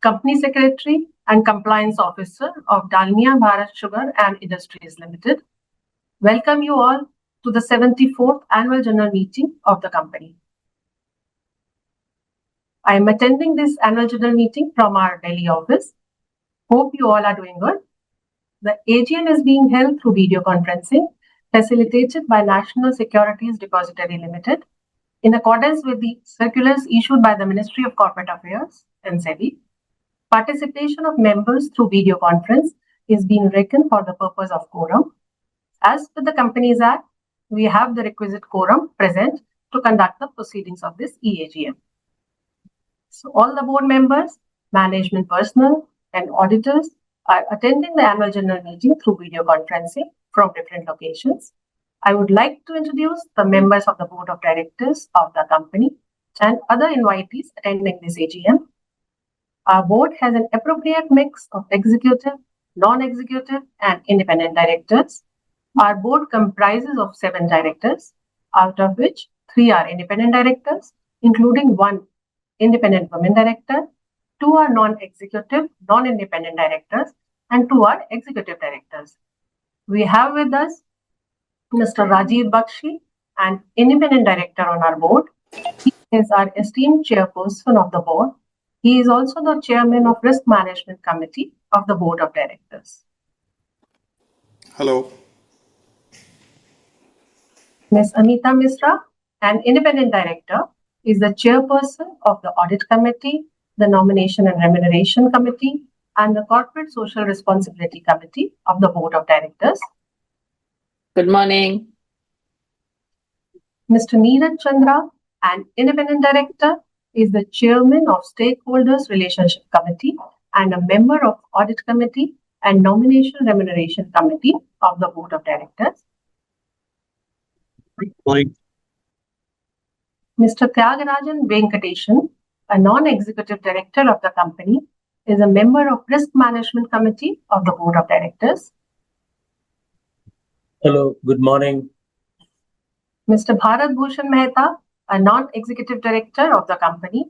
Company Secretary and Compliance Officer of Dalmia Bharat Sugar and Industries Limited. Welcome you all to the 74th Annual General Meeting of the company. I am attending this Annual General Meeting from our Delhi office. Hope you all are doing good. The AGM is being held through video conferencing, facilitated by National Securities Depository Limited, in accordance with the circulars issued by the Ministry of Corporate Affairs and SEBI. Participation of members through video conference is being reckoned for the purpose of quorum. As per the Companies Act, we have the requisite quorum present to conduct the proceedings of this EAGM. So all the board members, management personnel, and auditors are attending the annual general meeting through video conferencing from different locations. I would like to introduce the members of the board of directors of the company and other invitees attending this AGM. Our board has an appropriate mix of executive, non-executive, and independent directors. Our board comprises of 7 directors, out of which 3 are independent directors, including 1 independent women director, 2 are non-executive, non-independent directors, and 2 are executive directors. We have with us Mr. Rajiv Bakshi, an independent director on our board. He is our esteemed chairperson of the board. He is also the chairman of Risk Management Committee of the Board of Directors. Hello. Ms. Amita Misra, an independent director, is the chairperson of the Audit Committee, the Nomination and Remuneration Committee, and the Corporate Social Responsibility Committee of the Board of Directors. Good morning. Mr. Neeraj Chandra, an independent director, is the chairman of Stakeholders Relationship Committee and a member of Audit Committee and Nomination Remuneration Committee of the Board of Directors. Good morning. Mr. Tyagarajan Venkateshan, a non-executive director of the company, is a member of Risk Management Committee of the Board of Directors. Hello, good morning. Mr. Bharat Bhushan Mehta, a non-executive director of the company,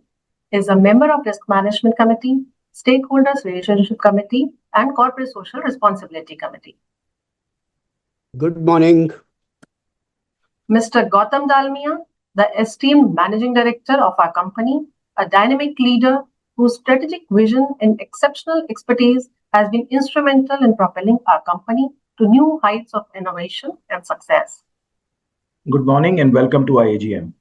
is a member of Risk Management Committee, Stakeholders Relationship Committee, and Corporate Social Responsibility Committee. Good morning. Mr. Gautam Dalmia, the esteemed managing director of our company, a dynamic leader whose strategic vision and exceptional expertise has been instrumental in propelling our company to new heights of innovation and success. Good morning and welcome to our AGM.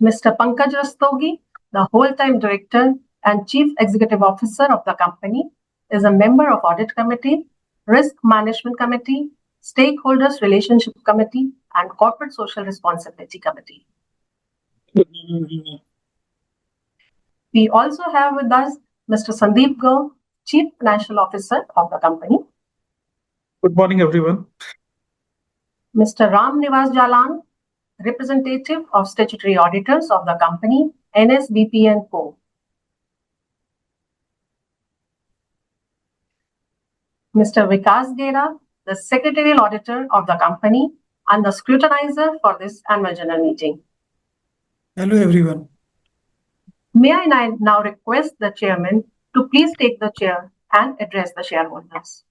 Mr. Pankaj Rastogi, the whole-time director and chief executive officer of the company, is a member of Audit Committee, Risk Management Committee, Stakeholders Relationship Committee, and Corporate Social Responsibility Committee. We also have with us Mr. Sandeep Gaur, Chief Financial Officer of the company. Good morning, everyone. Mr. Ram Nivas Jalan, representative of statutory auditors of the company, NSBP & Co. Mr. Vikas Gera, the secretarial auditor of the company and the scrutinizer for this annual general meeting. Hello, everyone. May I now request the chairman to please take the chair and address the shareholders.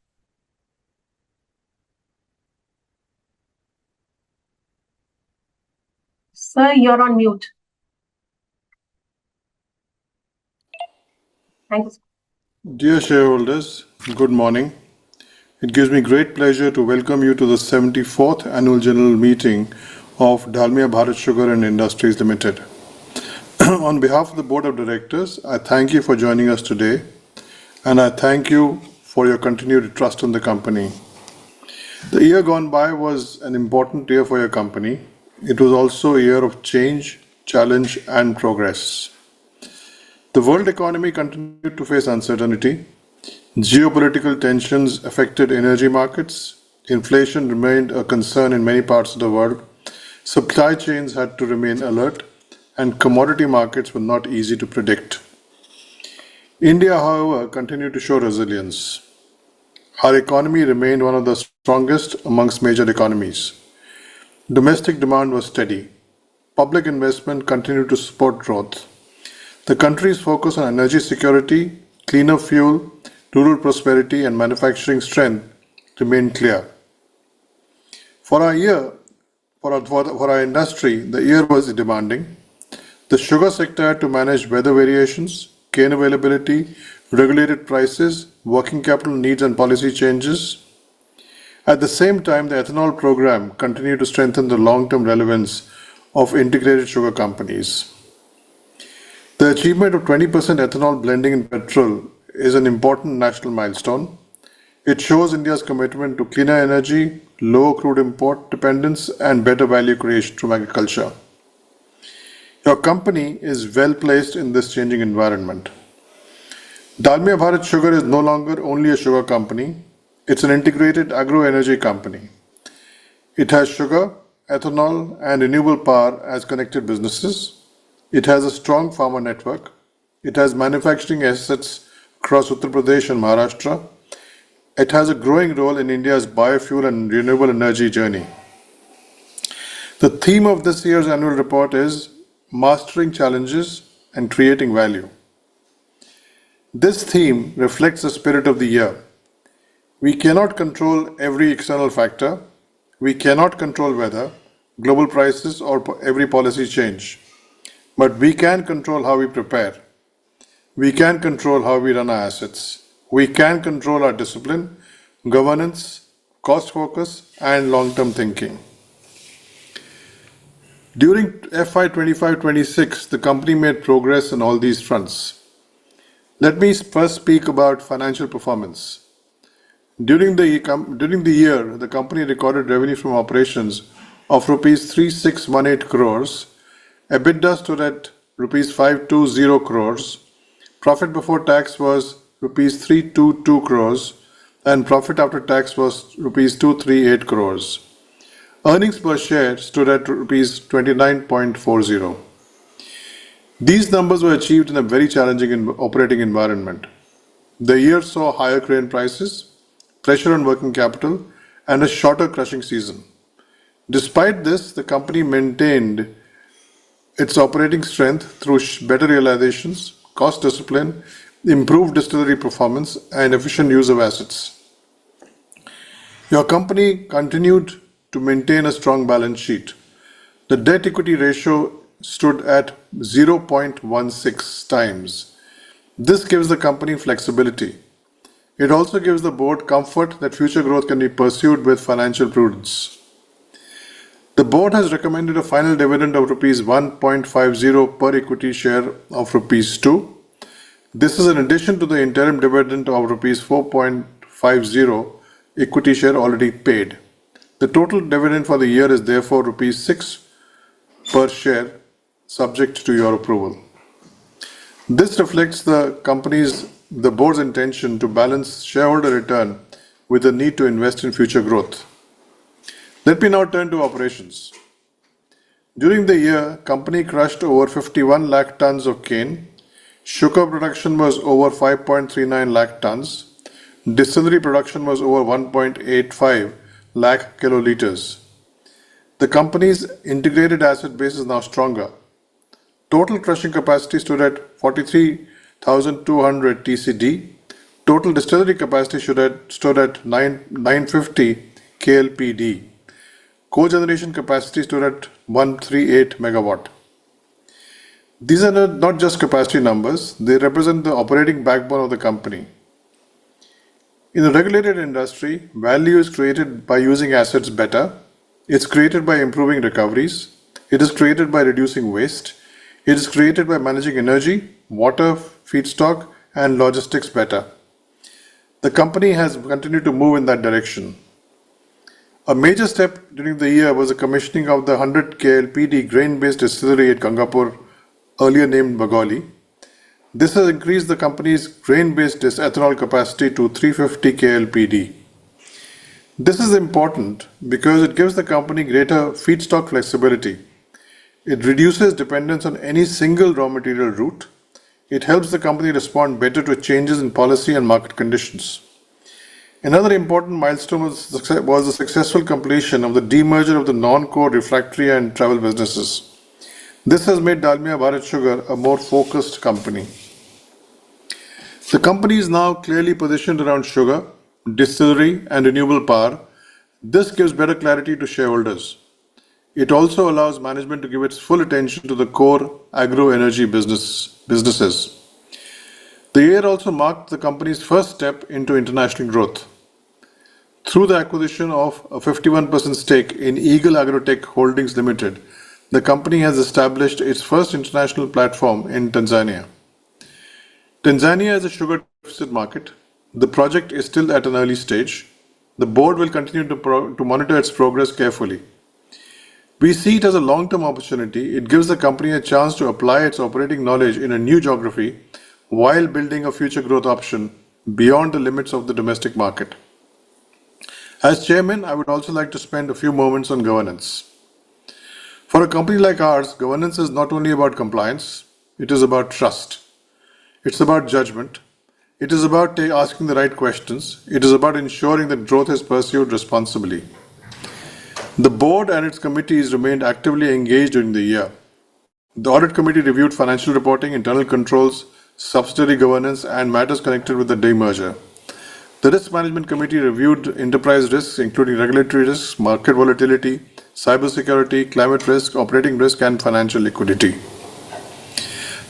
Sir, you're on mute. Thank you. Dear shareholders, good morning. It gives me great pleasure to welcome you to the 74th Annual General Meeting of Dalmia Bharat Sugar and Industries Limited. On behalf of the Board of Directors, I thank you for joining us today, and I thank you for your continued trust in the company. The year gone by was an important year for your company. It was also a year of change, challenge, and progress. The world economy continued to face uncertainty. Geopolitical tensions affected energy markets. Inflation remained a concern in many parts of the world. Supply chains had to remain alert, and commodity markets were not easy to predict. India, however, continued to show resilience. Our economy remained one of the strongest amongst major economies. Domestic demand was steady. Public investment continued to support growth. The country's focus on energy security, cleaner fuel, rural prosperity, and manufacturing strength remain clear. For our industry, the year was demanding. The sugar sector had to manage weather variations, cane availability, regulated prices, working capital needs, and policy changes. At the same time, the ethanol program continued to strengthen the long-term relevance of integrated sugar companies. The achievement of 20% ethanol blending in petrol is an important national milestone. It shows India's commitment to cleaner energy, low crude import dependence, and better value creation from agriculture. Your company is well placed in this changing environment. Dalmia Bharat Sugar is no longer only a sugar company, it's an integrated agro-energy company. It has sugar, ethanol, and renewable power as connected businesses. It has a strong farmer network. It has manufacturing assets across Uttar Pradesh and Maharashtra. It has a growing role in India's biofuel and renewable energy journey. The theme of this year's annual report is Mastering Challenges and Creating Value. This theme reflects the spirit of the year. We cannot control every external factor. We cannot control weather, global prices, or every policy change. But we can control how we prepare. We can control how we run our assets. We can control our discipline, governance, cost focus, and long-term thinking. During FY 25-26, the company made progress on all these fronts. Let me first speak about financial performance. During the year, the company recorded revenue from operations of rupees 3618 crores, EBITDA stood at rupees 520 crores, profit before tax was rupees 322 crores, and profit after tax was rupees 238 crores. Earnings per share stood at rupees 29.40. These numbers were achieved in a very challenging operating environment. The year saw higher grain prices, pressure on working capital, and a shorter crushing season. Despite this, the company maintained its operating strength through better realizations, cost discipline, improved distillery performance, and efficient use of assets. Your company continued to maintain a strong balance sheet. The debt-equity ratio stood at 0.16 times. This gives the company flexibility. It also gives the board comfort that future growth can be pursued with financial prudence. The board has recommended a final dividend of rupees 1.50 per equity share of rupees 2. This is in addition to the interim dividend of rupees 4.50 equity share already paid. The total dividend for the year is therefore rupees 6 per share, subject to your approval. This reflects the board's intention to balance shareholder return with the need to invest in future growth. Let me now turn to operations. During the year, company crushed over 51 lakh tons of cane. Sugar production was over 5.39 lakh tons. Distillery production was over 1.85 lakh kiloliters. The company's integrated asset base is now stronger. Total crushing capacity stood at 43,200 TCD. Total distillery capacity stood at 950 KLPD. Cogeneration capacity stood at 138 megawatt. These are not just capacity numbers, they represent the operating backbone of the company. In the regulated industry, value is created by using assets better. It's created by improving recoveries. It is created by reducing waste. It is created by managing energy, water, feedstock, and logistics better. The company has continued to move in that direction. A major step during the year was the commissioning of the 100 KLPD grain-based distillery at Gangapur, earlier named Bagoli. This has increased the company's grain-based ethanol capacity to 350 KLPD. This is important because it gives the company greater feedstock flexibility. It reduces dependence on any single raw material route. It helps the company respond better to changes in policy and market conditions. Another important milestone was the successful completion of the demerger of the non-core refractory and travel businesses. This has made Dalmia Bharat Sugar a more focused company. The company is now clearly positioned around sugar, distillery, and renewable power. This gives better clarity to shareholders. It also allows management to give its full attention to the core agro-energy businesses. The year also marked the company's first step into international growth. Through the acquisition of a 51% stake in Eagle Agrotech Holdings Limited, the company has established its first international platform in Tanzania. Tanzania is a sugar deficit market. The project is still at an early stage. The board will continue to monitor its progress carefully. We see it as a long-term opportunity. It gives the company a chance to apply its operating knowledge in a new geography while building a future growth option beyond the limits of the domestic market. As chairman, I would also like to spend a few moments on governance. For a company like ours, governance is not only about compliance, it is about trust. It's about judgment. It is about asking the right questions. It is about ensuring that growth is pursued responsibly. The board and its committees remained actively engaged during the year. The audit committee reviewed financial reporting, internal controls, subsidiary governance, and matters connected with the demerger. The risk management committee reviewed enterprise risks, including regulatory risks, market volatility, cybersecurity, climate risk, operating risk, and financial liquidity.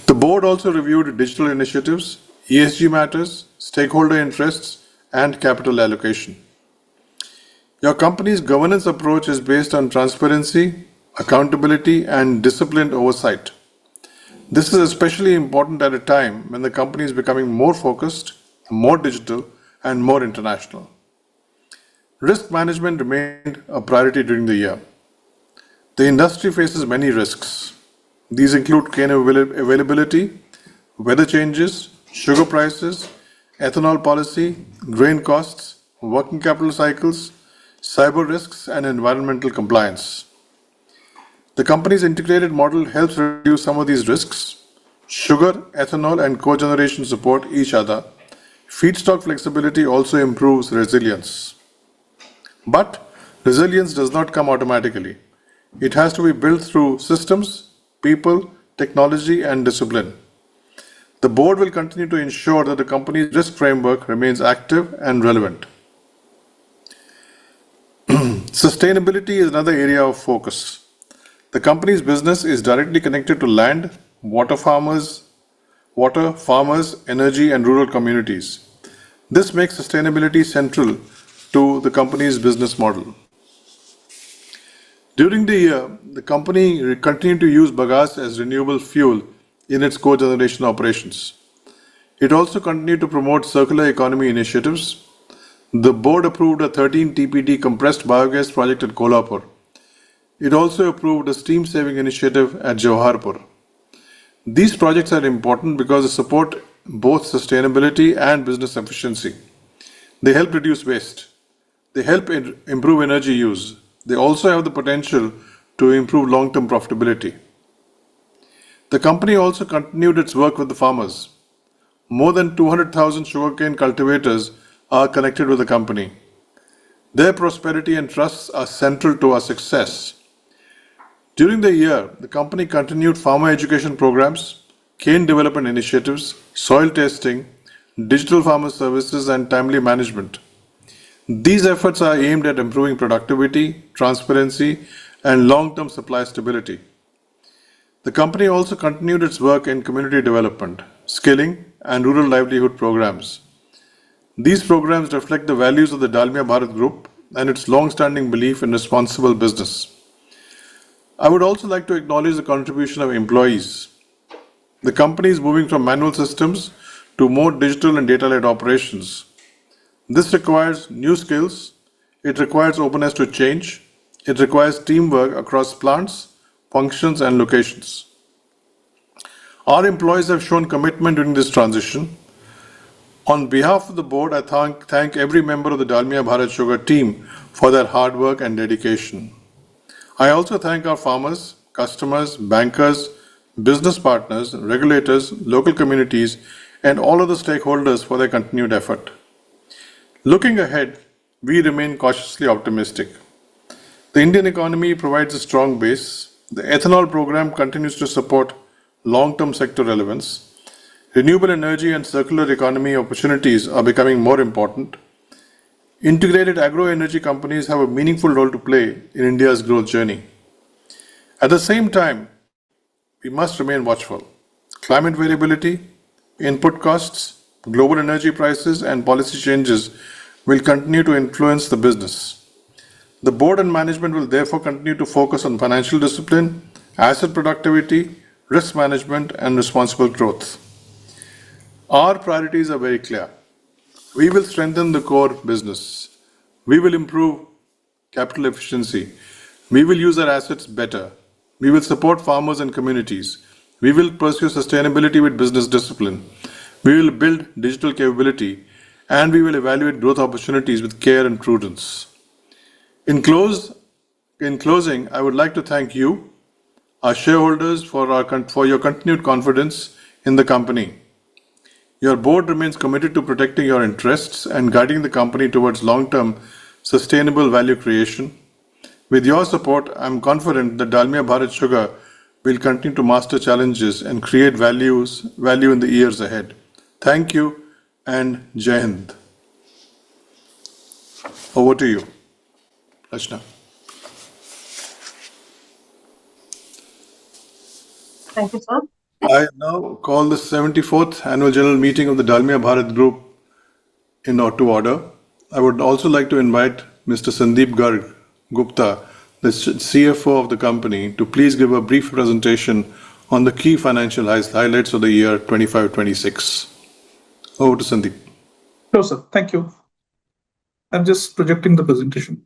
The board also reviewed digital initiatives, ESG matters, stakeholder interests, and capital allocation. Your company's governance approach is based on transparency, accountability, and disciplined oversight. This is especially important at a time when the company is becoming more focused, more digital, and more international. Risk management remained a priority during the year. The industry faces many risks. These include cane availability, weather changes, sugar prices, ethanol policy, grain costs, working capital cycles, cyber risks, and environmental compliance. The company's integrated model helps reduce some of these risks. Sugar, ethanol, and cogeneration support each other. Feedstock flexibility also improves resilience. But resilience does not come automatically. It has to be built through systems, people, technology, and discipline. The board will continue to ensure that the company's risk framework remains active and relevant. Sustainability is another area of focus. The company's business is directly connected to land, water, farmers, energy, and rural communities. This makes sustainability central to the company's business model. During the year, the company continued to use bagasse as renewable fuel in its cogeneration operations. It also continued to promote circular economy initiatives. The board approved a 13 TPD compressed biogas project at Kolhapur. It also approved a steam saving initiative at Jawaharpur. These projects are important because they support both sustainability and business efficiency. They help reduce waste. They help improve energy use. They also have the potential to improve long-term profitability. The company also continued its work with the farmers. More than 200,000 sugarcane cultivators are connected with the company. Their prosperity and trust are central to our success. During the year, the company continued farmer education programs, cane development initiatives, soil testing, digital farmer services, and timely management. These efforts are aimed at improving productivity, transparency, and long-term supply stability. The company also continued its work in community development, skilling, and rural livelihood programs. These programs reflect the values of the Dalmia Bharat Group and its long-standing belief in responsible business. I would also like to acknowledge the contribution of employees. The company is moving from manual systems to more digital and data-led operations. This requires new skills, it requires openness to change, it requires teamwork across plants, functions, and locations. Our employees have shown commitment during this transition. On behalf of the board, I thank every member of the Dalmia Bharat Sugar team for their hard work and dedication. I also thank our farmers, customers, bankers, business partners, regulators, local communities, and all other stakeholders for their continued effort. Looking ahead, we remain cautiously optimistic. The Indian economy provides a strong base. The ethanol program continues to support long-term sector relevance. Renewable energy and circular economy opportunities are becoming more important. Integrated agro-energy companies have a meaningful role to play in India's growth journey. At the same time, we must remain watchful. Climate variability, input costs, global energy prices, and policy changes will continue to influence the business. The board and management will therefore continue to focus on financial discipline, asset productivity, risk management, and responsible growth. Our priorities are very clear. We will strengthen the core business. We will improve capital efficiency. We will use our assets better. We will support farmers and communities. We will pursue sustainability with business discipline. We will build digital capability, and we will evaluate growth opportunities with care and prudence. In closing, I would like to thank you, our shareholders, for your continued confidence in the company. Your board remains committed to protecting your interests and guiding the company towards long-term sustainable value creation. With your support, I am confident that Dalmia Bharat Sugar will continue to master challenges and create value in the years ahead. Thank you and Jai Hind. Over to you, Rachna. Thank you, sir. I now call the 74th Annual General Meeting of the Dalmia Bharat Group to order. I would also like to invite Mr. Sandeep Garg Gupta, the CFO of the company, to please give a brief presentation on the key financial highlights of the year 25-26. Over to Sandeep. Sure, sir. Thank you. I'm just projecting the presentation.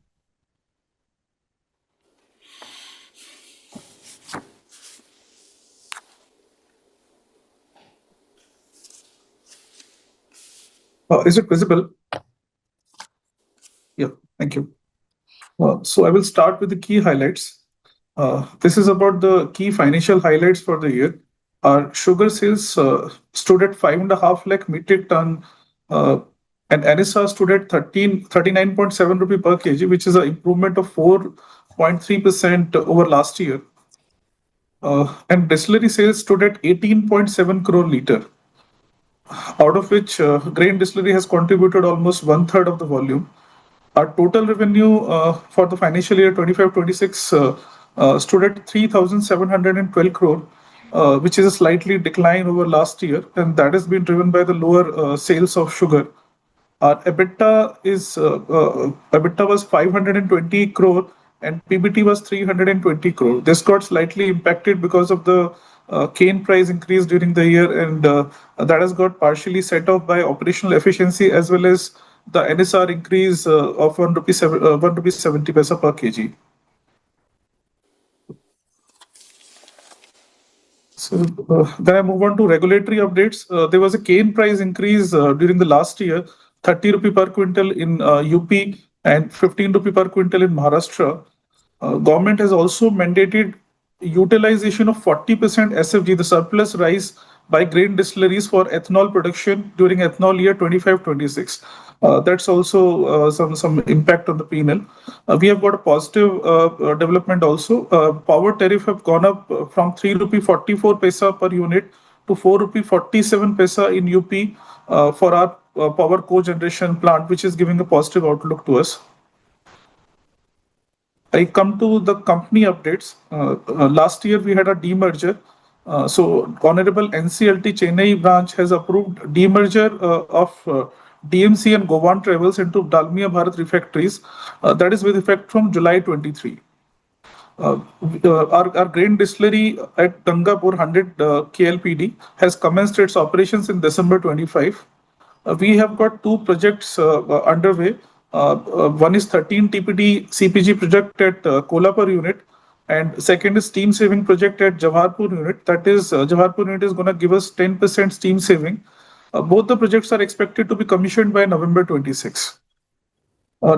Is it visible? Yeah, thank you. So I will start with the key highlights. This is about the key financial highlights for the year. Our sugar sales stood at 5.5 lakh metric ton, and NSR stood at 39.7 rupee per kg, which is an improvement of 4.3% over last year. And distillery sales stood at 18.7 crore litre, out of which grain distillery has contributed almost 1/3 of the volume. Our total revenue for the financial year 25-26 stood at 3,712 crore, which is a slightly decline over last year, and that has been driven by the lower sales of sugar. Our EBITDA was 520 crore and PBT was 320 crore. This got slightly impacted because of the cane price increase during the year, and that has got partially set off by operational efficiency as well as the NSR increase of 1 rupee 70 paisa per kg. So then I move on to regulatory updates. There was a cane price increase during the last year, 30 rupee per quintal in UP and 15 rupee per quintal in Maharashtra. Government has also mandated utilization of 40% SFG, the surplus rice, by grain distilleries for ethanol production during ethanol year 25-26. That's also some impact on the P&L. We have got a positive development also. Power tariff have gone up from 3 rupee 44 paisa per unit to 4 rupee 47 paisa in UP for our power co-generation plant, which is giving a positive outlook to us. I come to the company updates. Last year we had a demerger. So Honorable NCLT Chennai branch has approved demerger of DMC and Govan Travels into Dalmia Bharat Refractories. That is with effect from July 23. Our grain distillery at Gangapur 100 KLPD has commenced its operations in December 25. We have got two projects underway. One is 13 TPD CPG project at Kolhapur unit, and second is steam saving project at Jawaharpur unit. That is, Jawaharpur unit is going to give us 10% steam saving. Both the projects are expected to be commissioned by November 26.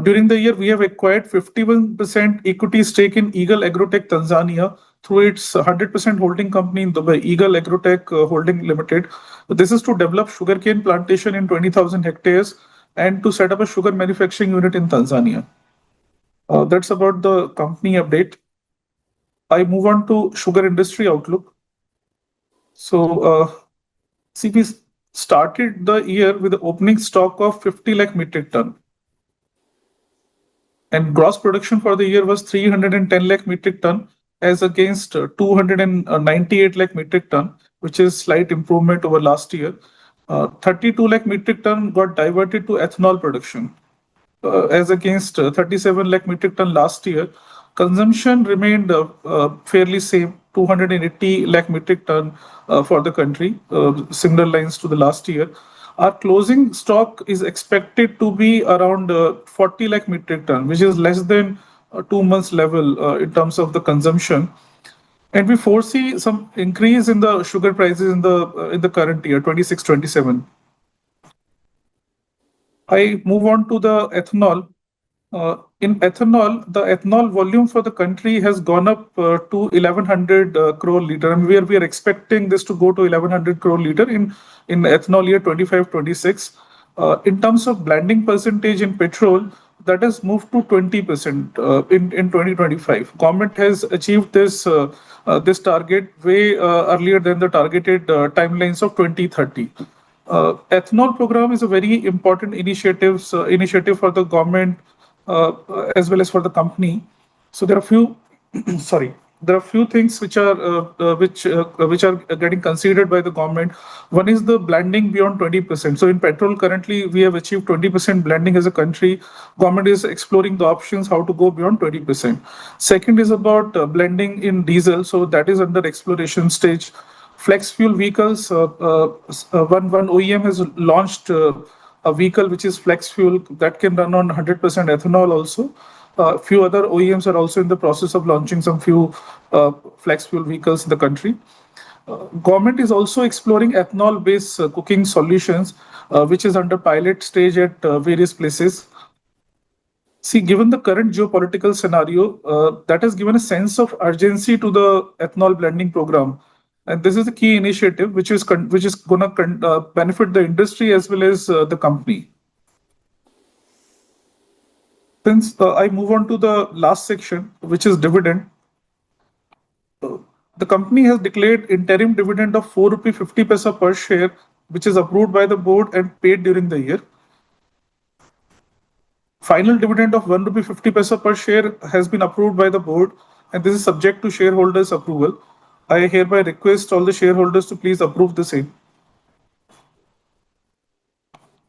During the year, we have acquired 51% equity stake in Eagle Agrotech Tanzania through its 100% holding company in Dubai, Eagle Agrotech Holding Limited. This is to develop sugarcane plantation in 20,000 hectares and to set up a sugar manufacturing unit in Tanzania. That's about the company update. I move on to sugar industry outlook. So, see, we started the year with the opening stock of 50 lakh metric ton. And gross production for the year was 310 lakh metric ton as against 298 lakh metric ton, which is slight improvement over last year. 32 lakh metric ton got diverted to ethanol production as against 37 lakh metric ton last year. Consumption remained fairly same, 280 lakh metric ton for the country, similar lines to the last year. Our closing stock is expected to be around 40 lakh metric ton, which is less than 2 months level in terms of the consumption. And we foresee some increase in the sugar prices in the current year, 26-27. I move on to the ethanol. In ethanol, the ethanol volume for the country has gone up to 1100 crore liter, and we are expecting this to go to 1100 crore liter in ethanol year 25-26. In terms of blending percentage in petrol, that has moved to 20% in 2025. Government has achieved this target way earlier than the targeted timelines of 2030. Ethanol program is a very important initiative for the government as well as for the company. So there are few sorry, there are few things which are getting considered by the government. One is the blending beyond 20%. So in petrol currently we have achieved 20% blending as a country. Government is exploring the options how to go beyond 20%. Second is about blending in diesel. So that is under exploration stage. Flex fuel vehicles, one OEM has launched a vehicle which is flex fuel that can run on 100% ethanol also. Few other OEMs are also in the process of launching some few flex fuel vehicles in the country. Government is also exploring ethanol-based cooking solutions, which is under pilot stage at various places. See, given the current geopolitical scenario, that has given a sense of urgency to the ethanol blending program. And this is a key initiative which is going to benefit the industry as well as the company. Since I move on to the last section, which is dividend, the company has declared interim dividend of 4 rupee 50 paisa per share, which is approved by the board and paid during the year. Final dividend of 1 rupee 50 paisa per share has been approved by the board, and this is subject to shareholders' approval. I hereby request all the shareholders to please approve the same.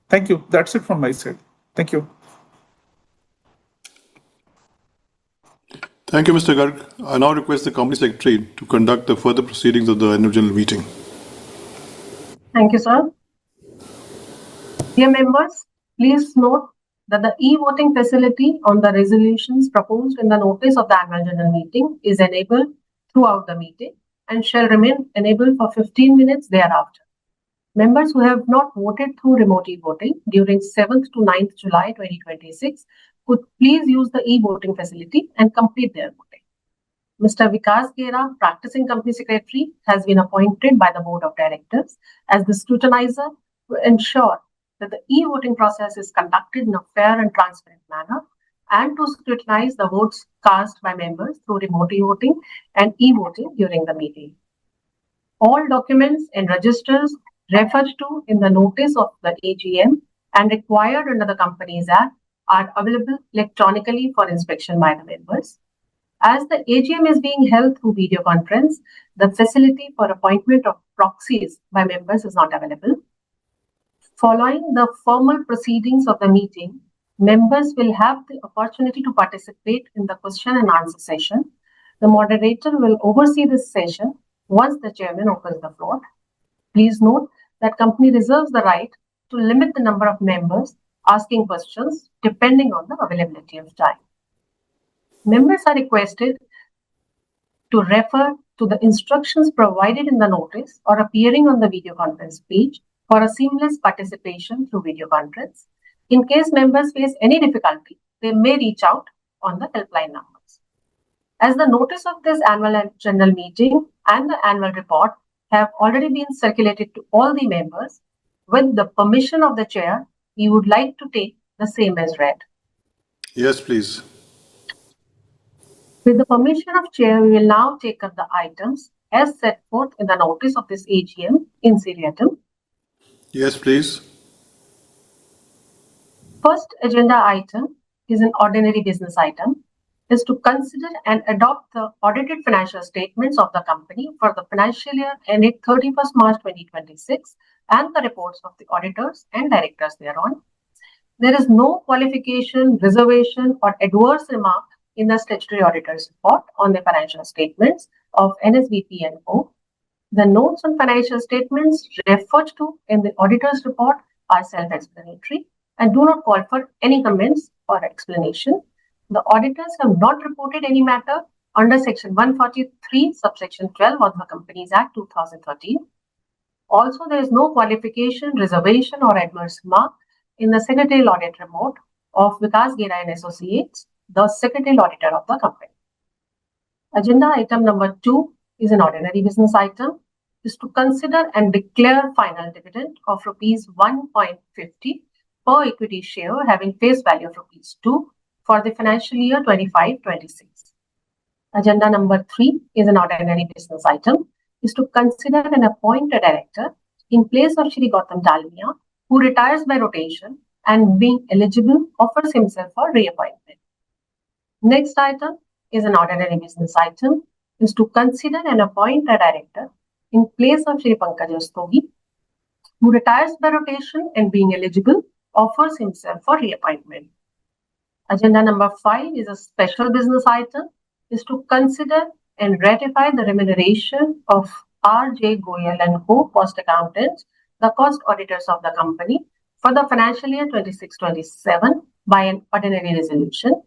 Thank you. That's it from my side. Thank you. Thank you, Mr. Garg. I now request the Company Secretary to conduct the further proceedings of the annual general meeting. Thank you, sir. Dear members, please note that the e-voting facility on the resolutions proposed in the notice of the annual general meeting is enabled throughout the meeting and shall remain enabled for 15 minutes thereafter. Members who have not voted through remote e-voting during 7th to 9th July 2026 could please use the e-voting facility and complete their voting. Mr. Vikas Gera, Practicing Company Secretary, has been appointed by the Board of Directors as the scrutinizer to ensure that the e-voting process is conducted in a fair and transparent manner and to scrutinize the votes cast by members through remote e-voting and e-voting during the meeting. All documents and registers referred to in the notice of the AGM and required under the Companies Act are available electronically for inspection by the members. As the AGM is being held through video conference, the facility for appointment of proxies by members is not available. Following the formal proceedings of the meeting, members will have the opportunity to participate in the question and answer session. The moderator will oversee this session once the chairman opens the floor. Please note that company reserves the right to limit the number of members asking questions depending on the availability of time. Members are requested to refer to the instructions provided in the notice or appearing on the video conference page for a seamless participation through video conference. In case members face any difficulty, they may reach out on the helpline numbers. As the notice of this annual general meeting and the annual report have already been circulated to all the members, with the permission of the chair, we would like to take the same as read. Yes, please. With the permission of Chair, we will now take up the items as set forth in the notice of this AGM in seriatim. Yes, please. First agenda item is an ordinary business item, is to consider and adopt the audited financial statements of the company for the financial year ended 31st March 2026 and the reports of the auditors and directors thereon. There is no qualification, reservation, or adverse remark in the statutory auditor's report on the financial statements of NSBP and Co. The notes on financial statements referred to in the auditor's report are self-explanatory and do not call for any comments or explanation. The auditors have not reported any matter under Section 143, subsection 12 of the Companies Act 2013. Also, there is no qualification, reservation, or adverse remark in the secretarial audit report of Vikas Gera and Associates, the secretarial auditor of the company. Agenda item number 2 is an ordinary business item, is to consider and declare final dividend of rupees 1.50 per equity share having face value of rupees 2 for the financial year 25-26. Agenda number 3 is an ordinary business item, is to consider and appoint a director in place of Shri Gautam Dalmia, who retires by rotation and being eligible offers himself for reappointment. Next item is an ordinary business item, is to consider and appoint a director in place of Shri Pankaj Rastogi, who retires by rotation and being eligible offers himself for reappointment. Agenda number 5 is a special business item, is to consider and ratify the remuneration of R.J. Goyal and Co. Cost Accountants, the cost auditors of the company, for the financial year 26-27 by an ordinary resolution.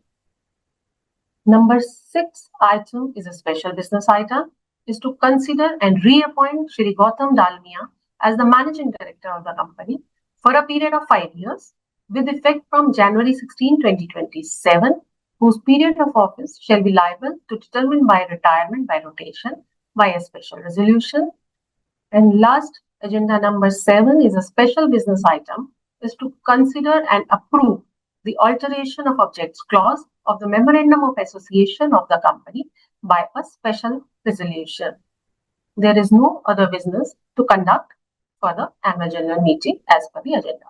Number 6 item is a special business item, is to consider and reappoint Shri Gautam Dalmia as the managing director of the company for a period of 5 years with effect from January 16, 2027, whose period of office shall be liable to determine by retirement by rotation by a special resolution. And last, agenda number 7 is a special business item, is to consider and approve the alteration of objects clause of the Memorandum of Association of the company by a special resolution. There is no other business to conduct for the annual general meeting as per the agenda.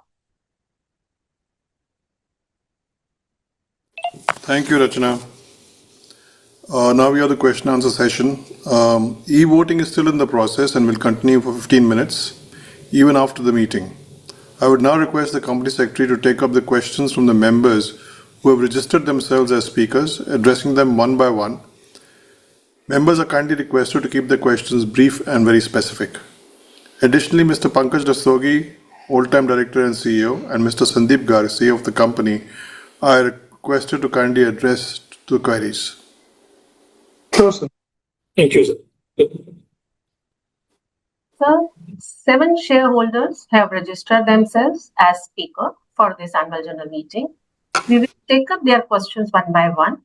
Thank you, Rachana. Now we have the question answer session. E-voting is still in the process and will continue for 15 minutes, even after the meeting. I would now request the Company Secretary to take up the questions from the members who have registered themselves as speakers, addressing them one by one. Members are kindly requested to keep their questions brief and very specific. Additionally, Mr. Pankaj Rastogi, Old-Time Director and CEO, and Mr. Sandeep Garg, CEO of the company, are requested to kindly address the queries. Sure, sir. Thank you, sir. Sir, 7 shareholders have registered themselves as speaker for this annual general meeting. We will take up their questions one by one.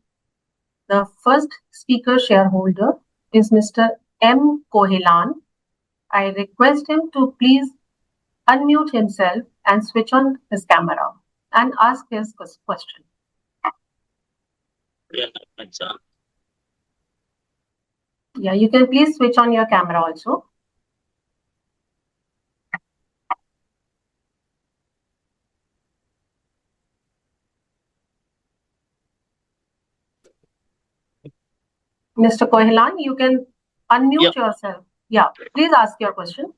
The first speaker shareholder is Mr. M. Kohelan. I request him to please unmute himself and switch on his camera and ask his question. Yeah, you can please switch on your camera also. Mr. Kohelan, you can unmute yourself. Yeah, please ask your question.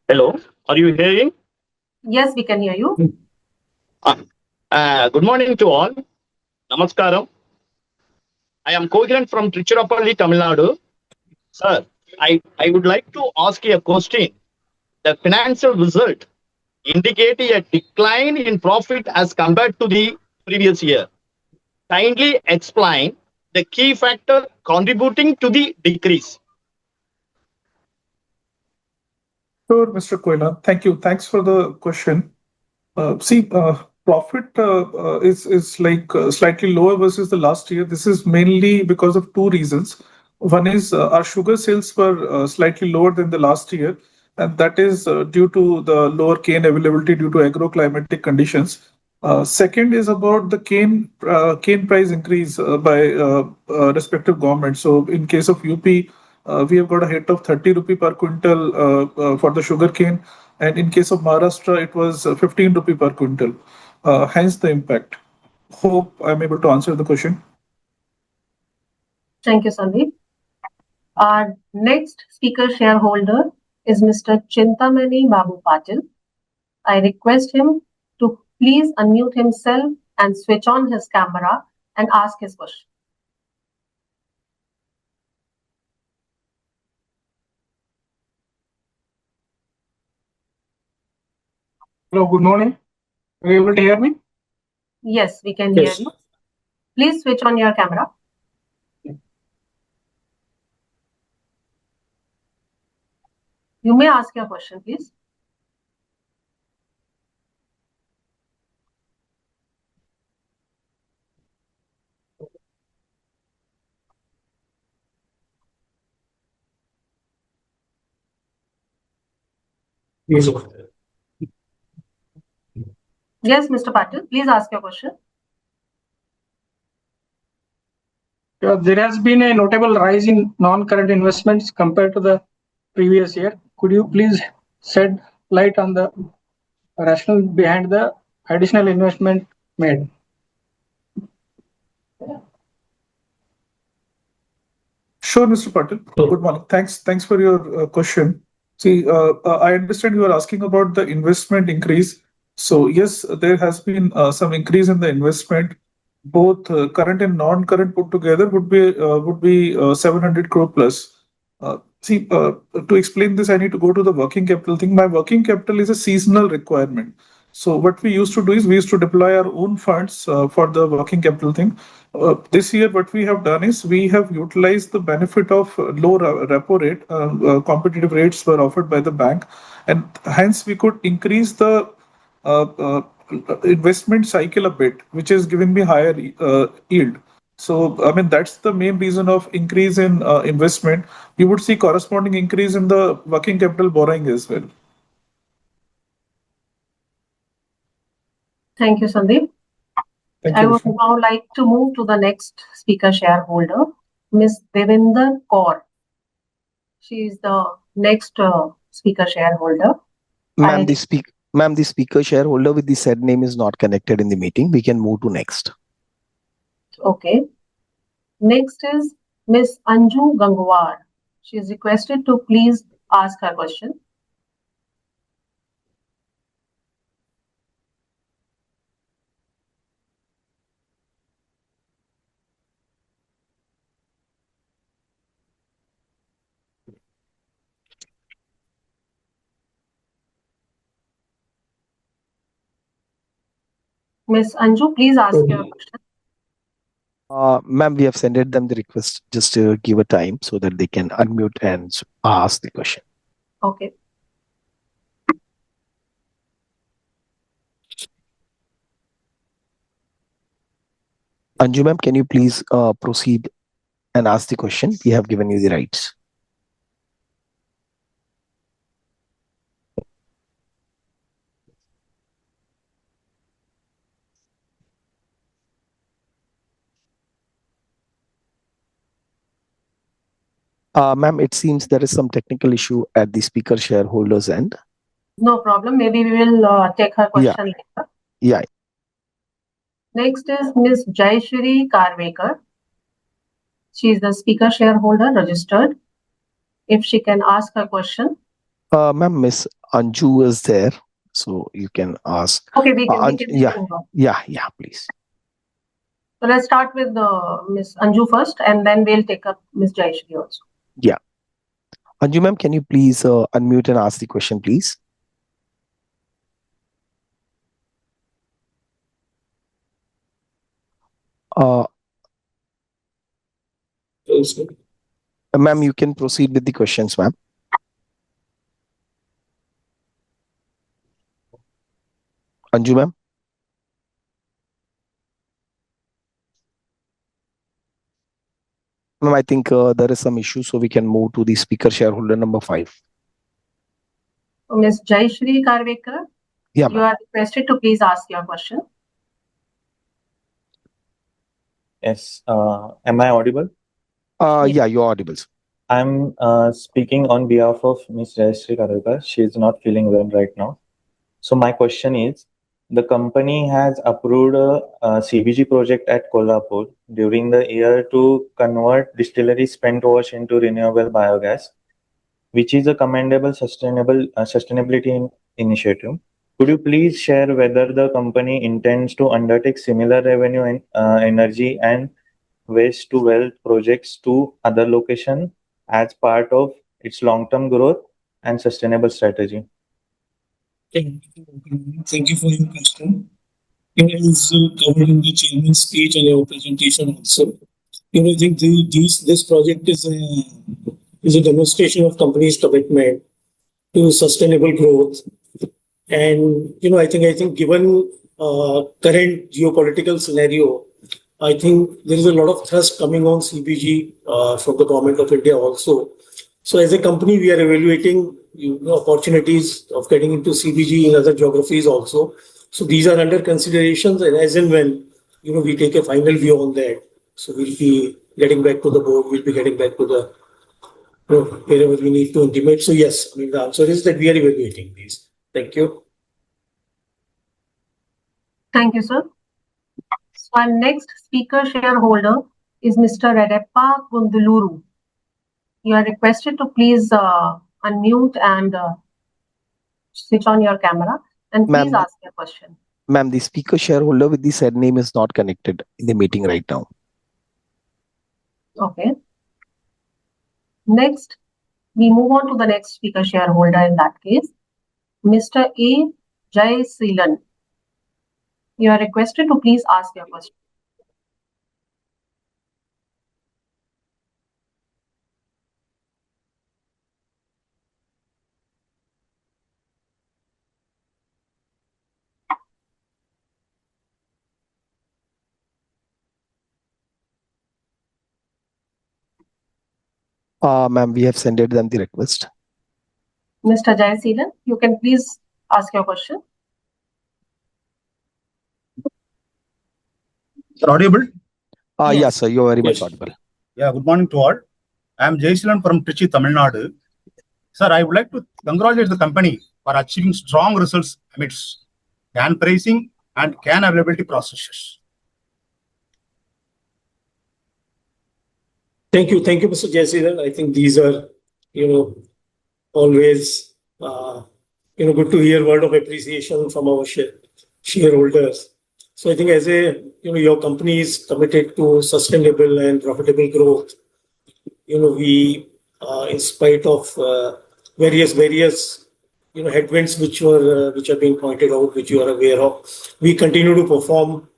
Hello, are you hearing? Yes, we can hear you. Good morning to all. Namaskaram. I am Kohilan from Trichurappalli, Tamil Nadu. Sir, I would like to ask you a question. The financial result indicating a decline in profit as compared to the previous year. Kindly explain the key factor contributing to the decrease. Sure, Mr. Koila. Thank you. Thanks for the question. Profit is like slightly lower versus the last year. This is mainly because of 2 reasons. One is our sugar sales were slightly lower than the last year, and that is due to the lower cane availability due to agroclimatic conditions. Second is about the cane price increase by respective governments. So in case of UP, we have got a hit of 30 rupee per quintal for the sugar cane, and in case of Maharashtra, it was 15 rupee per quintal. Hence the impact. Hope I'm able to answer the question. Thank you, Sandeep. Our next speaker shareholder is Mr. Chintamani Babu Patil. I request him to please unmute himself and switch on his camera and ask his question. Hello, good morning. Are you able to hear me? Yes, we can hear you. Please switch on your camera. You may ask your question, please. Yes. Yes, Mr. Patil, please ask your question. There has been a notable rise in non-current investments compared to the previous year. Could you please shed light on the rationale behind the additional investment made? Sure, Mr. Patil. Good morning. Thanks for your question. See, I understand you are asking about the investment increase. So yes, there has been some increase in the investment. Both current and non-current put together would be 700 crore plus. To explain this, I need to go to the working capital thing. My working capital is a seasonal requirement. So what we used to do is we used to deploy our own funds for the working capital thing. This year, what we have done is we have utilized the benefit of low repo rate. Competitive rates were offered by the bank, and hence we could increase the investment cycle a bit, which is giving me higher yield. So, I mean, that's the main reason of increase in investment. You would see corresponding increase in the working capital borrowing as well. Thank you, Sandeep. Thank I you. would now like to move to the next speaker shareholder, Ms. Devinder Kaur. She is the next speaker shareholder. Ma'am, the speaker shareholder with the said name is not connected in the meeting. We can move to next. Okay. Next is Ms. Anju Gangwar. She is requested to please ask her question. Ms. Anju, please ask your question. Ma'am, we have sent them the request. Just to give a time so that they can unmute and ask the question. Okay. Anju ma'am, can you please proceed and ask the question? We have given you the rights. Ma'am, it seems there is some technical issue at the speaker shareholder's end. No problem. Maybe we will take her question later. Yeah. Next is Ms. Jayashri Karvekar. She is the speaker shareholder registered. If she can ask her question. Ma'am, Miss Anju is there, so you can ask. Okay, we can yeah, please. So let's start with Ms. Anju first, and then we'll take up Ms. Jayashri also. Yeah. Anju ma'am, can you please unmute and ask the question, please? Ma'am, you can proceed with the questions, ma'am. Anju ma'am. Ma'am, I think there is some issue, so we can move to the speaker shareholder number 5. Ms. Jayashri Karvekar, yeah, you are requested to please ask your question. Yes. Am I audible? Yeah, you're audible. Sir. I'm speaking on behalf of Ms. Jayashree Karalkar. She is not feeling well right now. So my question is, the company has approved a CBG project at Kolhapur during the year to convert distillery spent wash into renewable biogas, which is a commendable sustainability initiative. Could you please share whether the company intends to undertake similar revenue and energy and waste to wealth projects to other locations as part of its long-term growth and sustainable strategy? Thank you for your question. It is covered in the chairman's speech and your presentation also. I think this project is a demonstration of company's commitment to sustainable growth. And I think given current geopolitical scenario, I think there is a lot of thrust coming on CBG from the government of India also. So as a company, we are evaluating opportunities of getting into CBG in other geographies also. So these are under considerations, and as and when we take a final view on that, so we'll be getting back to the board. We'll be getting back to the wherever we need to intimate. So yes, the answer is that we are evaluating these. Thank you. Thank you, sir. So our next speaker shareholder is Mr. Redappa Gunduluru. You are requested to please unmute and switch on your camera and please ask your question. Ma'am, the speaker shareholder with the said name is not connected in the meeting right now. Okay. Next, we move on to the next speaker shareholder in that case, Mr. A. Jai Seelan. You are requested to please ask your question. Ma'am, we have sent them the request. Mr. Jai Seelan, you can please ask your question. Sir, audible? Yes, sir, you're very much audible. Yeah, good morning to all. I am Jayasilan from Trichy, Tamil Nadu. Sir, I would like to congratulate the company for achieving strong results amidst can pricing and can availability processes. Thank you, Mr. Jayasilan. I think these are, always, good to hear word of appreciation from our shareholders. So I think as your company is committed to sustainable and profitable growth, we, in spite of various headwinds which are being pointed out, which you are aware of, we continue to perform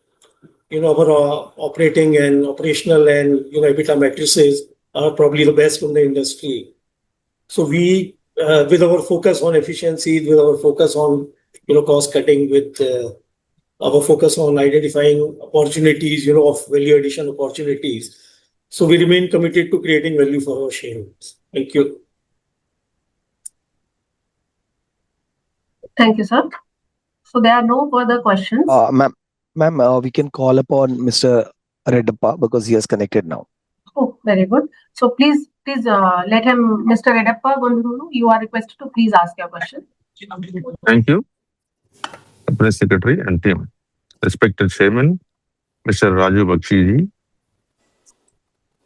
our operating and operational and EBITDA matrices are probably the best in the industry. So we, with our focus on efficiency, with our focus on cost cutting, with our focus on identifying opportunities, of value addition opportunities. So we remain committed to creating value for our shareholders. Thank you. Thank you, sir. So there are no further questions. Ma'am, we can call upon Mr. Redappa because he has connected now. Oh, very good. So please let him, Mr. Redappa Gunduluru, you are requested to please ask your question. Thank you, Press Secretary and team. Respected Chairman, Mr. Raju Bakshi,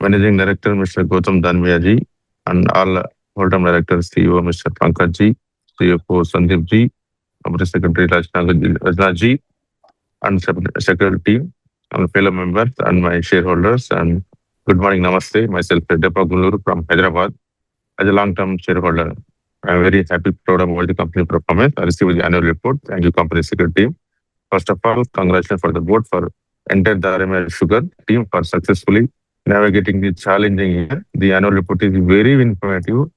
Managing Director, Mr. Gautam Dalmia ji, and all whole-time directors, CEO, Mr. Pankaj ji, CFO, Sandeep ji, Press Secretary Rajna ji, and Secretary team, and fellow members, and my shareholders, and good morning, namaste. Myself, Redappa Gunduluru from Hyderabad. As a long-term shareholder, I am very happy, proud of all the company performance. I received the annual report. Thank you, company secretary team. First of all, congratulations for the board for entire Dalmia Sugar team for successfully navigating the challenging year. The annual report is very informative,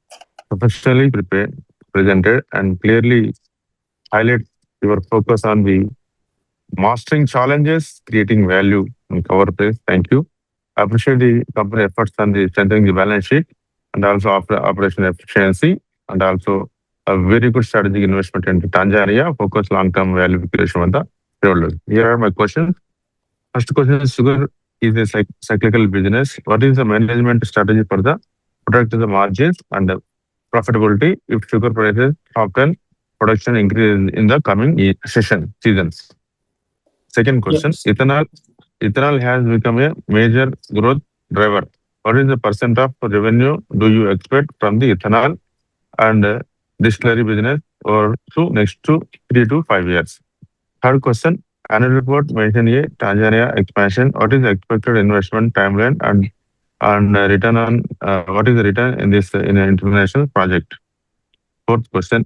professionally prepared, presented, and clearly highlights your focus on the mastering challenges, creating value in cover price. Thank you. I appreciate the company efforts on the strengthening the balance sheet and also operational efficiency and also a very good strategic investment into Tanzania, focus long-term value creation with the shareholders. Here are my questions. First question is sugar is a cyclical business. What is the management strategy for the protect the margins and the profitability if sugar prices often production increase in the coming seasons? Second question, Yes. ethanol has become a major growth driver. What is the percent of revenue do you expect from the ethanol and distillery business or next to 3 to 5 years? Third question, annual report mentioned a Tanzania expansion. What is the expected investment timeline and return on what is the return in this in an international project? Fourth question,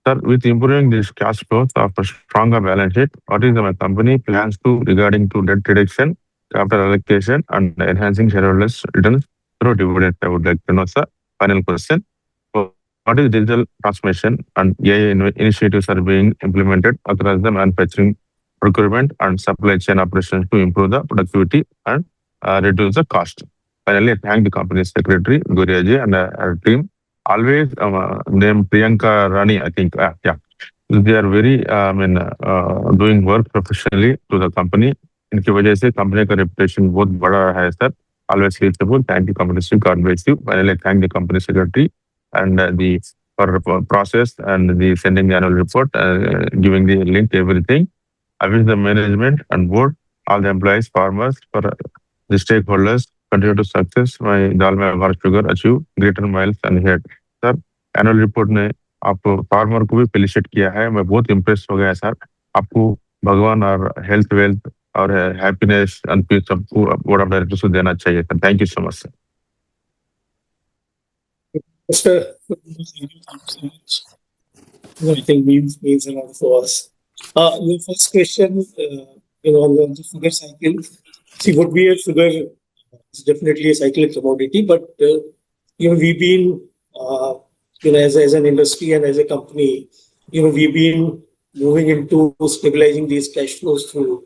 sir, with improving this cash flows of a stronger balance sheet, what is my company plans to regarding to debt reduction, capital allocation, and enhancing shareholders' returns through dividends? I would like to know, sir. Final question. What is digital transformation and AI initiatives are being implemented across the manufacturing, procurement, and supply chain operations to improve the productivity and reduce the cost? Finally, I thank the company secretary, Guriaji, and her team. Always named Priyanka Rani, I think. Yeah. They are very, doing work professionally to the company. इनकी वजह से company का reputation बहुत बड़ा है sir. Always reachable. Thank you, company secretary. God bless you. Finally, I thank the company secretary and the for process and the sending the annual report, giving the link, everything. I wish the management and board, all the employees, farmers, for the stakeholders, continue to success. My Dalmia Bharat Sugar achieve greater miles and ahead. Sir annual report ने आप farmer को भी appreciate किया है. मैं बहुत impress हो गया सर. आपको भगवान और हेल्थ वेल्थ और हैप्पीनेस एंड पीस सबको बोर्ड ऑफ डायरेक्टर्स को देना चाहिए sir. Thank you so much sir. Mr. Thank you so much. I think means a lot for us. Your first question, on the sugar cycle. See, what we have sugar is definitely a cyclic commodity, but we've been, as an industry and as a company, we've been moving into stabilizing these cash flows through,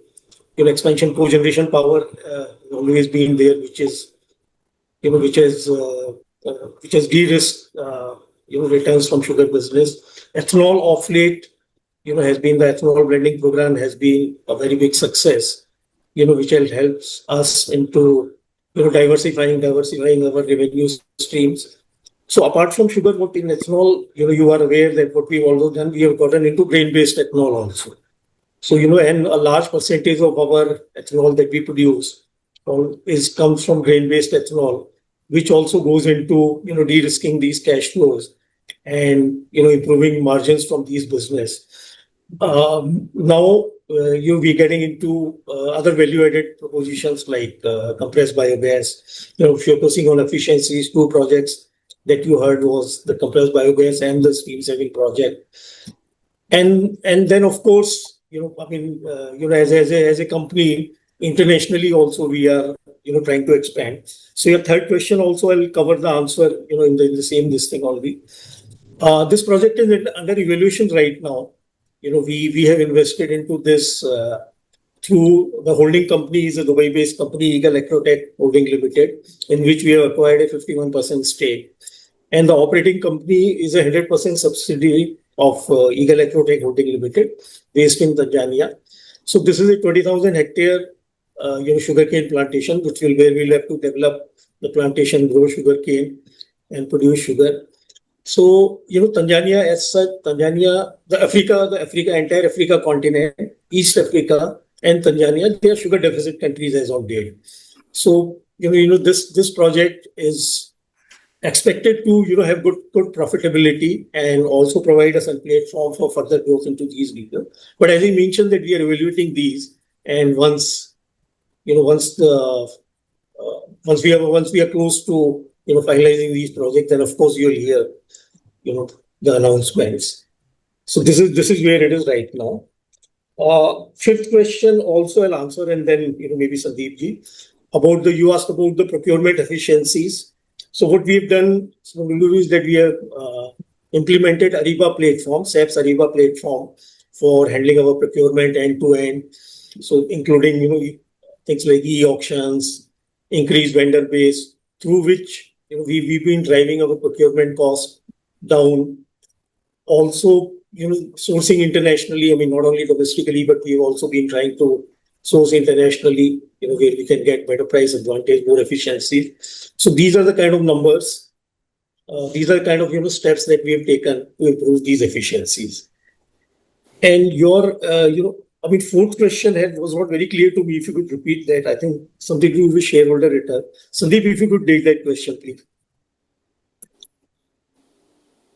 expansion, cogeneration power always been there, which has de-risked, returns from sugar business. Ethanol off late, has been the ethanol blending program has been a very big success, which helps us into, diversifying our revenue streams. So apart from sugar, what in ethanol, you are aware that what we've also done, we have gotten into grain-based ethanol also. So, and a large percentage of our ethanol that we produce comes from grain-based ethanol, which also goes into, de-risking these cash flows and, improving margins from these business. Now, you'll be getting into other value-added propositions like compressed biogas, focusing on efficiencies. Two projects that you heard was the compressed biogas and the steam saving project. And then, of course, as a company, internationally also we are, trying to expand. So your third question also, I'll cover the answer, in the same this thing only. This project is under evaluation right now. We have invested into this through the holding company is a Dubai-based company, Eagle Agrotech Holding Limited, in which we have acquired a 51% stake. And the operating company is a 100% subsidiary of Eagle Agrotech Holding Limited, based in Tanzania. So this is a 20,000 hectare, sugarcane plantation, where we'll have to develop the plantation, grow sugarcane, and produce sugar. So, Tanzania as such, the entire Africa continent, East Africa and Tanzania, they are sugar deficit countries as of date. So, this project is expected to, have good profitability and also provide us a platform for further growth into these regions. But as I mentioned that we are evaluating these, and once we are close to, finalizing these projects, then of course you'll hear, the announcements. So this is where it is right now. Fifth question also I'll answer, and then, maybe Sandeep ji, you asked about the procurement efficiencies. So what we've done is that we have implemented Ariba platform, SAP's Ariba platform for handling our procurement end to end. So including, things like e-auctions, increased vendor base, through which, we've been driving our procurement cost down. Also, sourcing internationally, not only domestically, but we've also been trying to, source internationally, where we can get better price advantage, more efficiency. So these are the kind of numbers. These are kind of steps that we have taken to improve these efficiencies. And your fourth question was not very clear to me. If you could repeat that, I think something to do with shareholder return. Sandeep, if you could take that question, please.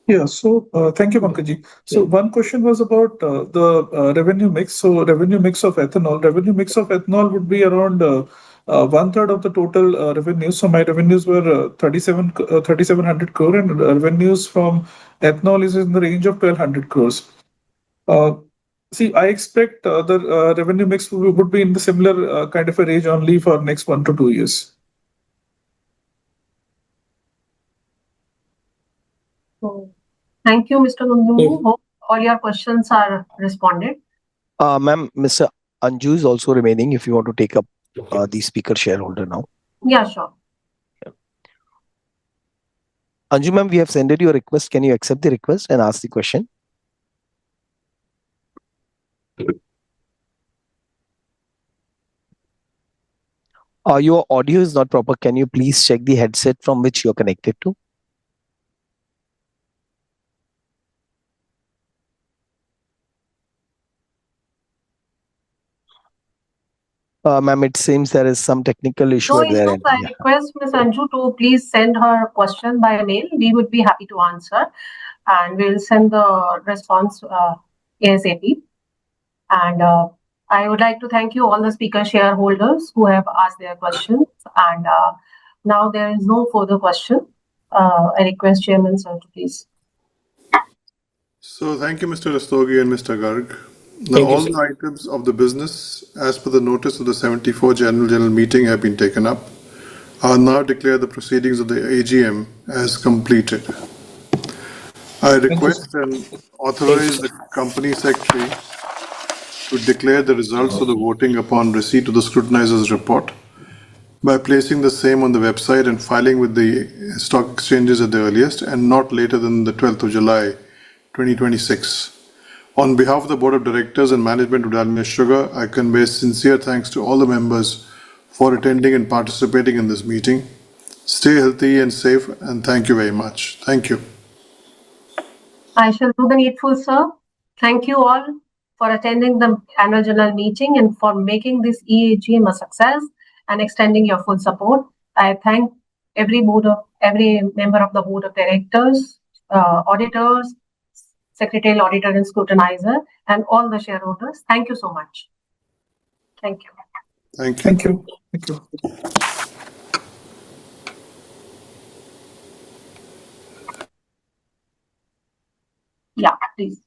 Yeah, so thank you, Pankaj. So one question was about the revenue mix. So revenue mix of ethanol. Revenue mix of ethanol would be around 1/3 of the total revenue. So my revenues were 3,700 crore, and revenues from ethanol is in the range of 1,200 crores. See, I expect the revenue mix would be in the similar kind of a range only for next 1 to 2 years. So, thank you, Mr. Nundu. Hope all your questions are responded. Ma'am, Mr. Anju is also remaining if you want to take up the speaker shareholder now. Yeah, sure. Anju ma'am, we have sent you a request. Can you accept the request and ask the question? Your audio is not proper. Can you please check the headset from which you're connected to? Ma'am, it seems there is some technical issue No at their issues. end. I request Ms. Anju to please send her question by mail. We would be happy to answer, and we'll send the response ASAP. And I would like to thank you all the speaker shareholders who have asked their questions. And now there is no further question. I request Chairman sir to please. So thank you, Mr. Rastogi and Mr. Garg. Now, all the items of the business, as per the notice of the 74th General Meeting, have been taken up. I now declare the proceedings of the AGM as completed. I request and authorize the Company Secretary to declare the results of the voting upon receipt of the scrutinizer's report by placing the same on the website and filing with the stock exchanges at the earliest and not later than the 12th of July 2026. On behalf of the Board of Directors and Management of Dalmia Sugar, I convey sincere thanks to all the members for attending and participating in this meeting. Stay healthy and safe, and thank you very much. Thank you. I shall do the needful, sir. Thank you all for attending the annual general meeting and for making this EAGM a success and extending your full support. I thank every member of the Board of Directors, auditors, Secretarial Auditor and Scrutinizer, and all the shareholders. Thank you so much. Thank you. Thank you. Thank you. Thank you. Yeah, please.